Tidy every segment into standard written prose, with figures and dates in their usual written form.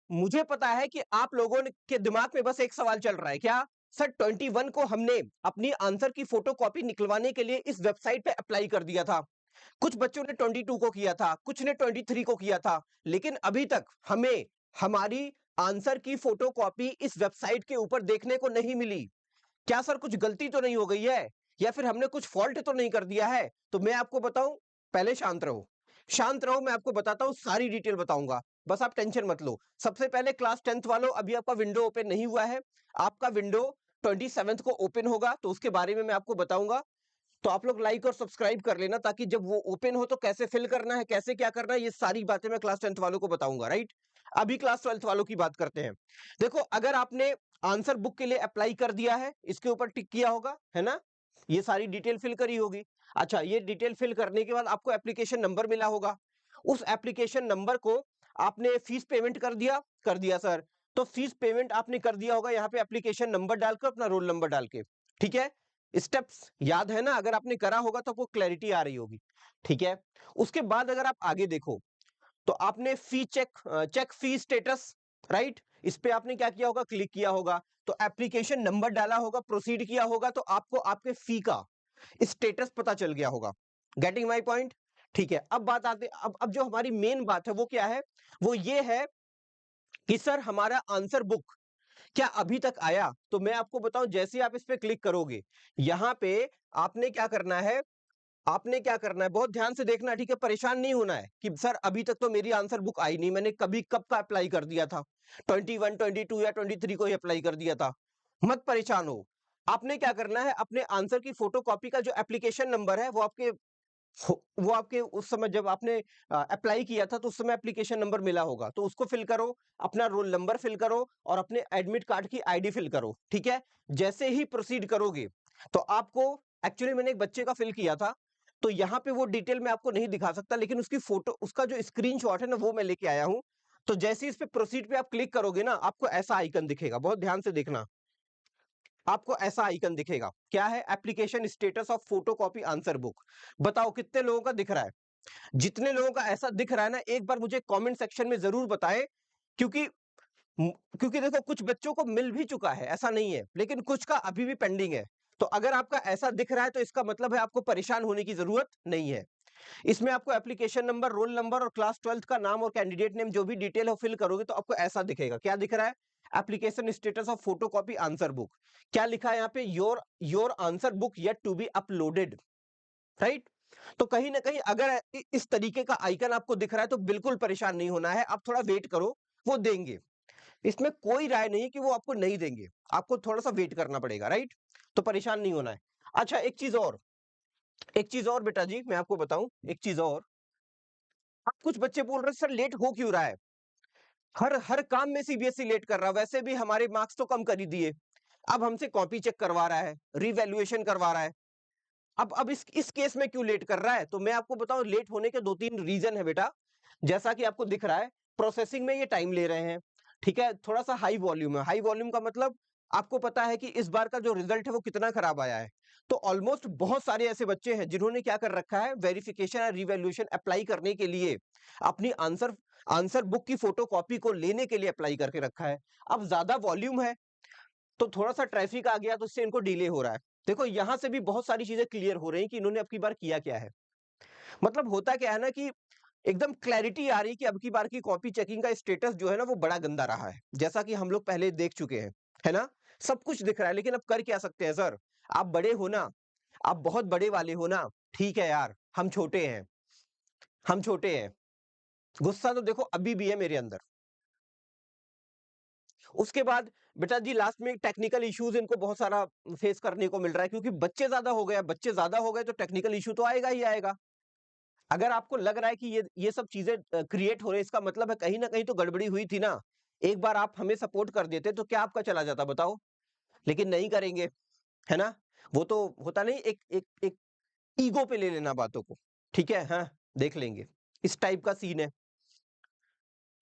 मुझे पता है कि आप लोगों के दिमाग में बस एक सवाल चल रहा है, क्या? सर 21 को हमने अपनी आंसर की फोटोकॉपी निकलवाने के लिए इस वेबसाइट पे अप्लाई कर दिया था। कुछ बच्चों ने 22 को किया था, कुछ ने 23 को किया था, लेकिन अभी तक हमें हमारी आंसर की फोटोकॉपी इस वेबसाइट के ऊपर देखने को नहीं मिली। क्या सर कुछ गलती तो नहीं हो गई है? या फिर हमने कुछ फॉल्ट तो नहीं कर दिया है? तो मैं आपको बताऊं, पहले शांत रहो। शांत रहो, मैं आपको बताता हूं, सारी डिटेल बताऊंगा। बस आप टेंशन मत लो। सबसे पहले क्लास 10th वालों, अभी आपका विंडो ओपन नहीं हुआ है। आपका विंडो 27th को ओपन होगा, तो उसके बारे में मैं आपको बताऊंगा। तो आप लोग लाइक और सब्सक्राइब कर लेना, ताकि जब वो ओपन हो तो कैसे फिल करना है, कैसे क्या करना है, ये सारी बातें मैं क्लास 10th वालों को बताऊंगा, राइट? अभी क्लास 12th वालों की बात करते हैं। देखो, अगर आपने आंसर बुक के लिए अप्लाई कर दिया है, इसके ऊपर टिक किया होगा, है ना? ये सारी डिटेल फिल करी होगी। अच्छा, ये डिटेल फिल करने के बाद आपको एप्लीकेशन नंबर मिला होगा। उस एप्लीकेशन नंबर को आपने फीस पेमेंट कर दिया सर। तो फीस पेमेंट आपने कर दिया होगा यहाँ पे एप्लीकेशन नंबर डालकर, अपना रोल नंबर डाल के। ठीक है? स्टेप्स याद है ना? अगर आपने करा होगा तो आपको क्लैरिटी आ रही होगी। ठीक है? उसके बाद अगर आप आगे देखो, तो आपने चेक फी स्टेटस, राइट? इस पे आपने क्या किया होगा? क्लिक किया होगा। तो एप्लीकेशन नंबर डाला होगा, प्रोसीड किया होगा, तो आपको आपके फी का स्टेटस पता चल गया होगा। Getting my point? ठीक है, अब बात आते, अब जो हमारी मेन बात है वो क्या है? वो ये है कि सर हमारा आंसर बुक क्या अभी तक आया? तो मैं आपको बताऊं, जैसे ही आप इस पे क्लिक करोगे, यहां पे आपने क्या करना है, बहुत ध्यान से देखना, ठीक है? परेशान नहीं होना है कि सर अभी तक तो मेरी आंसर बुक आई नहीं, मैंने कभी कब का अप्लाई कर दिया था, 21, 22 या 23 को ही अप्लाई कर दिया था। मत परेशान हो। आपने क्या करना है, अपने आंसर की फोटोकॉपी का जो एप्लीकेशन नंबर है, वो आपके उस समय जब आपने अप्लाई किया था, तो उस समय एप्लीकेशन नंबर मिला होगा, तो उसको फिल करो, अपना रोल नंबर फिल करो और अपने एडमिट कार्ड की आईडी फिल करो। ठीक है? जैसे ही प्रोसीड करोगे, तो आपको, एक्चुअली मैंने एक बच्चे का फिल किया था, तो यहाँ पे वो डिटेल मैं आपको नहीं दिखा सकता, लेकिन उसकी फोटो, उसका जो स्क्रीनशॉट है ना, वो मैं लेके आया हूं। तो जैसे ही इस पे प्रोसीड पे आप क्लिक करोगे ना, आपको ऐसा आइकन दिखेगा, बहुत ध्यान से देखना। आपको ऐसा आइकन दिखेगा, क्या है? Application status of photocopy answer book. बताओ कितने लोगों का दिख रहा है? जितने लोगों का ऐसा दिख रहा है ना, एक बार मुझे कमेंट सेक्शन में जरूर बताएं। क्योंकि क्योंकि देखो, कुछ बच्चों को मिल भी चुका है, ऐसा नहीं है, लेकिन कुछ का अभी भी पेंडिंग है। तो अगर आपका ऐसा दिख रहा है, तो इसका मतलब है आपको परेशान होने की जरूरत नहीं है। इसमें आपको एप्लीकेशन नंबर, रोल नंबर और क्लास 12th का नाम और कैंडिडेट नेम जो भी डिटेल हो फिल करोगे, तो आपको ऐसा दिखेगा। क्या दिख रहा है? Application status of photocopy answer book. क्या लिखा है यहाँ पे? Your answer book yet to be uploaded, right? तो कहीं ना कहीं अगर इस तरीके का आइकन आपको दिख रहा है, तो बिल्कुल परेशान नहीं होना है, आप थोड़ा वेट करो, वो देंगे। इसमें कोई राय नहीं कि वो आपको नहीं देंगे, आपको थोड़ा सा वेट करना पड़ेगा, राइट? तो परेशान नहीं होना है। अच्छा, एक चीज और बेटा जी, मैं आपको बताऊं एक चीज और। अब कुछ बच्चे बोल रहे हैं, सर लेट हो क्यों रहा है? हर हर काम में सीबीएसई लेट कर रहा है, वैसे भी हमारे मार्क्स तो कम कर ही दिए, अब हमसे कॉपी चेक करवा रहा है, रिवैल्यूएशन करवा रहा है। अब इस केस में क्यों लेट कर रहा है? तो मैं आपको बताऊं, लेट होने के 2-3 रीजन है बेटा। जैसा कि आपको दिख रहा है, प्रोसेसिंग में ये टाइम ले रहे हैं। ठीक है? थोड़ा सा हाई वॉल्यूम है। हाई वॉल्यूम का मतलब, आपको पता है कि इस बार का जो रिजल्ट है वो कितना खराब आया है। तो ऑलमोस्ट बहुत सारे ऐसे बच्चे हैं जिन्होंने क्या कर रखा है, वेरिफिकेशन और रिवैल्यूएशन अप्लाई करने के लिए अपनी आंसर आंसर बुक की फोटोकॉपी को लेने के लिए अप्लाई करके रखा है। अब ज्यादा वॉल्यूम है, तो थोड़ा-सा ट्रैफिक आ गया, तो इससे इनको डिले हो रहा है। देखो, यहाँ से भी बहुत सारी चीज़ें क्लियर हो रही हैं कि इन्होंने अब की बार किया क्या है। मतलब होता क्या है ना, कि एकदम क्लैरिटी आ रही है कि अब की बार की कॉपी चेकिंग का स्टेटस जो है ना, वो बड़ा गंदा रहा है। जैसा कि हम लोग पहले देख चुके हैं, है ना? सब कुछ दिख रहा है, लेकिन अब कर क्या सकते हैं सर? आप बड़े हो ना, आप बहुत बड़े वाले हो ना, ठीक है यार, हम छोटे हैं। गुस्सा तो देखो अभी भी है मेरे अंदर। उसके बाद बेटा जी, लास्ट में टेक्निकल इश्यूज इनको बहुत सारा फेस करने को मिल रहा है, क्योंकि बच्चे ज्यादा हो गए, तो टेक्निकल इशू तो आएगा ही आएगा। अगर आपको लग रहा है कि ये सब चीजें क्रिएट हो रही है, इसका मतलब है कहीं ना कहीं तो गड़बड़ी हुई थी ना। एक बार आप हमें सपोर्ट कर देते, तो क्या आपका चला जाता, बताओ? लेकिन नहीं करेंगे, है ना? वो तो होता नहीं, एक एक एक ईगो पे ले लेना बातों को। ठीक है, हाँ, देख लेंगे, इस टाइप का सीन है।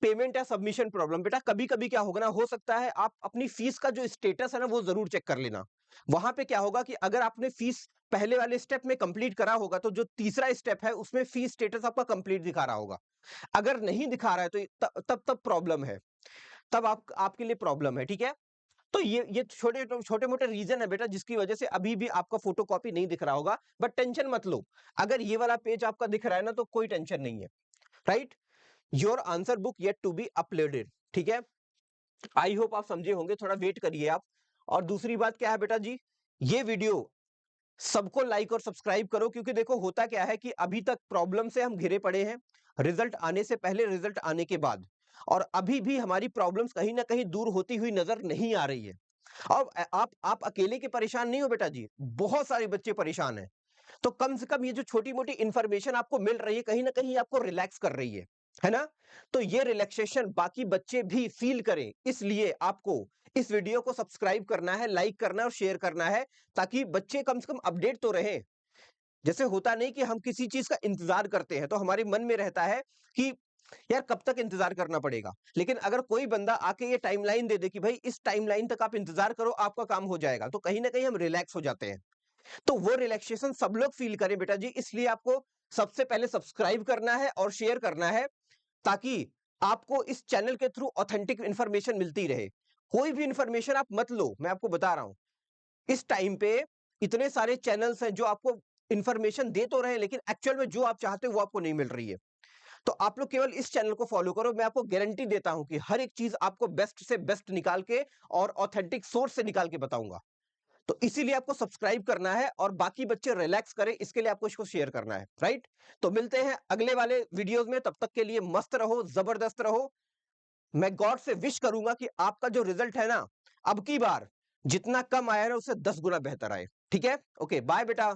पेमेंट या सबमिशन प्रॉब्लम, बेटा कभी कभी क्या होगा ना, हो सकता है आप अपनी फीस का जो स्टेटस है ना, वो जरूर चेक कर लेना। वहां पे क्या होगा कि अगर आपने फीस पहले वाले स्टेप में कंप्लीट करा होगा, तो जो तीसरा स्टेप है उसमें फीस स्टेटस आपका कंप्लीट दिखा रहा होगा। अगर नहीं दिखा रहा है, तो तब तब प्रॉब्लम है। तब आपके लिए प्रॉब्लम है, ठीक है? तो ये छोटे-मोटे रीज़न है बेटा जिसकी वजह से अभी भी आपका फोटोकॉपी नहीं दिख रहा होगा, बट टेंशन मत लो। अगर ये वाला पेज आपका दिख रहा है ना तो कोई टेंशन नहीं है, right? Your answer book yet to be uploaded, ठीक है? आई होप आप समझे होंगे, थोड़ा वेट करिए आप। और दूसरी बात क्या है बेटा जी, ये वीडियो सबको लाइक और सब्सक्राइब करो, क्योंकि देखो होता क्या है कि अभी तक प्रॉब्लम से हम घिरे पड़े हैं, रिजल्ट आने से पहले, रिजल्ट आने के बाद, और अभी भी हमारी प्रॉब्लम्स कहीं ना कहीं दूर होती हुई नजर नहीं आ रही है। अब आप अकेले के परेशान नहीं हो बेटा जी, बहुत सारे बच्चे परेशान हैं। तो कम से कम ये जो छोटी-मोटी इंफॉर्मेशन आपको मिल रही है, कहीं न कहीं आपको रिलैक्स कर रही है ना? तो ये रिलैक्सेशन बाकी बच्चे भी फील करें, इसलिए आपको इस वीडियो को सब्सक्राइब करना है, लाइक करना है और शेयर करना है, ताकि बच्चे कम से कम अपडेट तो रहें। जैसे होता नहीं कि हम किसी चीज़ का इंतज़ार करते हैं, तो हमारे मन में रहता है कि यार कब तक इंतज़ार करना पड़ेगा? लेकिन अगर कोई बंदा आके ये टाइमलाइन दे दे कि भाई इस टाइमलाइन तक आप इंतज़ार करो, आपका काम हो जाएगा, तो कहीं न कहीं हम रिलैक्स हो जाते हैं। तो वो रिलैक्सेशन सब लोग फील करें बेटा जी, इसलिए आपको सबसे पहले सब्सक्राइब करना है और शेयर करना है, ताकि आपको इस चैनल के थ्रू ऑथेंटिक इंफॉर्मेशन मिलती रहे। कोई भी इंफॉर्मेशन आप मत लो, मैं आपको बता रहा हूं, इस टाइम पे इतने सारे चैनल्स हैं जो आपको इंफॉर्मेशन दे तो रहे हैं, लेकिन एक्चुअल में जो आप चाहते हो वो आपको नहीं मिल रही है। तो आप लोग केवल इस चैनल को फॉलो करो, मैं आपको गारंटी देता हूं कि हर एक चीज आपको बेस्ट से बेस्ट निकाल के और ऑथेंटिक सोर्स से निकाल के बताऊंगा। तो इसीलिए आपको सब्सक्राइब करना है और बाकी बच्चे रिलैक्स करें, इसके लिए आपको इसको शेयर करना है, राइट? तो मिलते हैं अगले वाले वीडियोस में, तब तक के लिए मस्त रहो, जबरदस्त रहो। मैं गॉड से विश करूंगा कि आपका जो रिजल्ट है ना, अब की बार जितना कम आया ना उससे 10 गुना बेहतर आए। ठीक है? ओके, बाय बेटा।